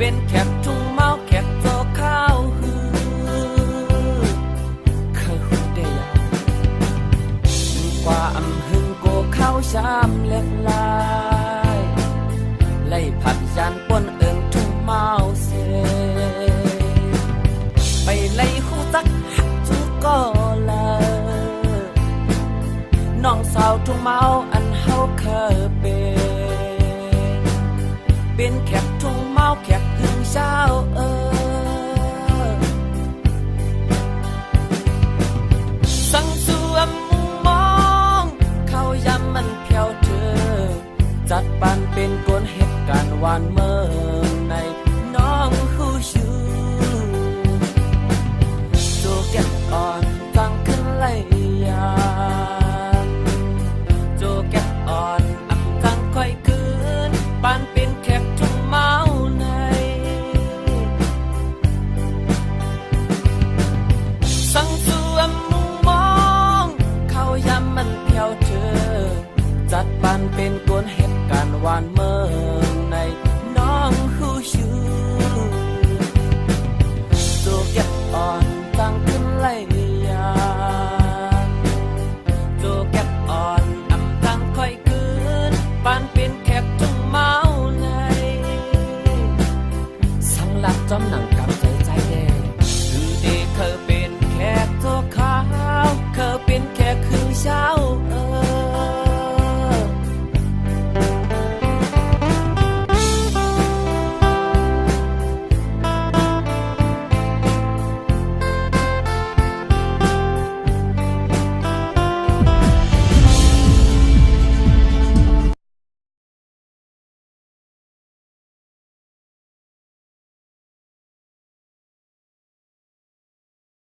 เป็นแขกทุ่งเมาแขกโตข้าวหือเคยหุ่นได้ยากว่าอำหึงโกข้าวชามเล็กลายไล่ผัดจานป้นเอิงทุ่งเมาเสไปไล่คู่จักหักจุก็เลยน้องสาวทุ่งเมาอันเฮาเคยเป็นแขกทุ่งเมาแขกหึงเช้าสังสวมมุมมองเขาย้ำมันเพียวเธอจัดปานเป็นกลเหตุการณ์วานเมื่อในน้องหูชูโจแก้อ่อนตั้งขึ้นไล่ยานโจแก้อ่อนอับตั้งค่อยคืนปานเป็นแขกทุ่งเมาในสังสวมมุมมองเขาย้ำมันเพียวเธอจัดปานเป็นกลเหตุการณ์วานเมื่อในน้องหูชูโจแก้อ่อนตั้งขึ้นไล่ยานโจแก้อ่อนอำตั้งค่อยคืนปานเป็นแขกทุ่งเมาในสังลักจอมหนังกำใจแน่คือเด็กเคยเป็นแขกโตขาวเคยเป็นแขกหึงเช้า